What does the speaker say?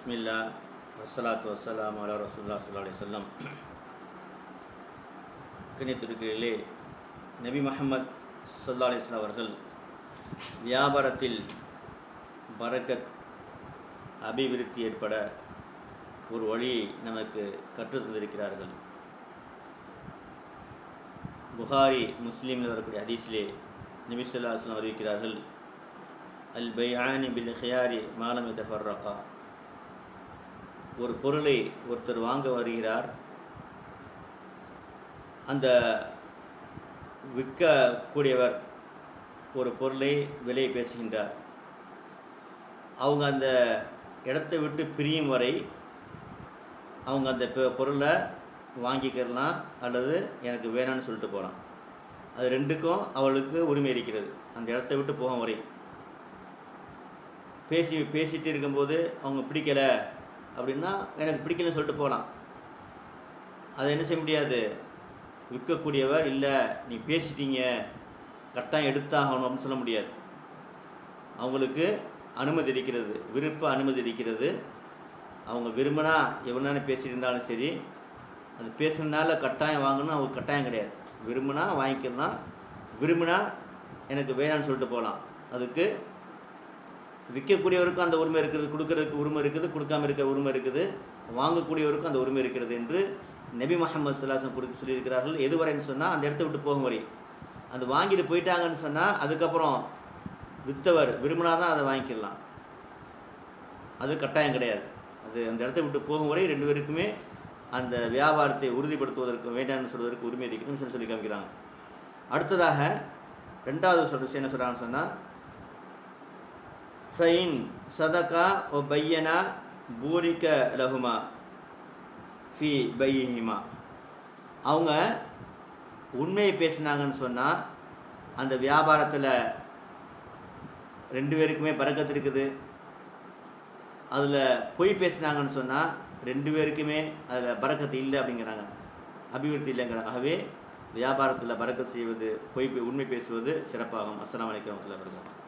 பிஸ்மில்லா வஸ்ஸலாத்து வஸ்ஸலாம் அலா ரசூலுல்லாஹி ஸல்லல்லாஹு அலைஹி வஸல்லம். கண்ணியத்திற்குரியவர்களே, நபி முஹம்மது ஸல்லல்லாஹு அலைஹி வஸல்லம் அவர்கள் வியாபாரத்தில் பரக்கத் அபிவிருத்தி ஏற்பட ஒரு வழியை நமக்கு கற்றுத் தந்திருக்கிறார்கள். புகாரி முஸ்லீமில் வரக்கூடிய ஹதீஸிலே நபி ஸல்லல்லாஹு அலைஹி வஸல்லம் அறிவிக்கிறார்கள், அல் பைஆனி பில் ஹியாரி மாலம் யதஃபர்ரகா. ஒரு பொருளை ஒருத்தர் வாங்க வருகிறார், அந்த விற்கக்கூடியவர் ஒரு பொருளை விலை பேசுகின்றார். அவங்க அந்த இடத்தை விட்டு பிரியும் வரை அவங்க அந்த பொருளை வாங்கிக்கலாம் அல்லது எனக்கு வேணான்னு சொல்லிட்டு போகலாம். அது ரெண்டுக்கும் அவளுக்கு உரிமை இருக்கிறது. அந்த இடத்தை விட்டு போகும் வரை பேசிகிட்டு இருக்கும்போது அவங்க பிடிக்கலை அப்படின்னா எனக்கு பிடிக்கலன்னு சொல்லிட்டு போகலாம். அதை என்ன செய்ய முடியாது, விற்கக்கூடியவர் இல்லை நீ பேசிட்டீங்க கட்டாயம் எடுத்தாகணும் அப்படின்னு சொல்ல முடியாது. அவங்களுக்கு அனுமதி இருக்கிறது, விருப்ப அனுமதி இருக்கிறது. அவங்க விரும்பினா எவ்வளோ பேசிட்டு இருந்தாலும் சரி, அது பேசுனதுனால கட்டாயம் வாங்கணும் அவங்க கட்டாயம் கிடையாது. விரும்பினா வாங்கிக்கலாம், விரும்பினா எனக்கு வேணான்னு சொல்லிட்டு போகலாம். அதுக்கு விற்கக்கூடியவருக்கும் அந்த உரிமை இருக்கிறது, கொடுக்கறதுக்கு உரிமை இருக்குது, கொடுக்காம இருக்க உரிமை இருக்குது, வாங்கக்கூடியவருக்கும் அந்த உரிமை இருக்கிறது என்று நபி முஹம்மது ஸல்லல்லாஹு அலைஹி வஸல்லம் குறித்து சொல்லியிருக்கிறார்கள். எதுவரைன்னு சொன்னால் அந்த இடத்த விட்டு போகும் வரை. அது வாங்கிட்டு போயிட்டாங்கன்னு சொன்னால் அதுக்கப்புறம் விற்றவர் விரும்பினா தான் அதை வாங்கிக்கலாம், அது கட்டாயம் கிடையாது. அது அந்த இடத்த விட்டு போகும் வரை ரெண்டு பேருக்குமே அந்த வியாபாரத்தை உறுதிப்படுத்துவதற்கு வேண்டாம்னு சொல்வதற்கு உரிமை இருக்குன்னு சொல்லி காமிக்கிறாங்க. அடுத்ததாக ரெண்டாவது விஷயம் என்ன சொல்கிறாங்கன்னு சொன்னால், ஃபைன் சதகா ஒ பையனா பூரிக்க லஹுமா ஃபி பையிஹிமா. அவங்க உண்மையை பேசினாங்கன்னு சொன்னால் அந்த வியாபாரத்தில் ரெண்டு பேருக்குமே பரக்கத்து இருக்குது. அதில் பொய் பேசினாங்கன்னு சொன்னால் ரெண்டு பேருக்குமே அதில் பரக்கத்து இல்லை அப்படிங்கிறாங்க, அபிவிருத்தி இல்லைங்கிறாங்க. ஆகவே வியாபாரத்தில் பரக்கத்து செய்வது, உண்மை பேசுவது சிறப்பாகும். அஸ்ஸலாமு அலைக்கும் வரஹ்மத்துல்லாஹி வபரகாத்துஹு.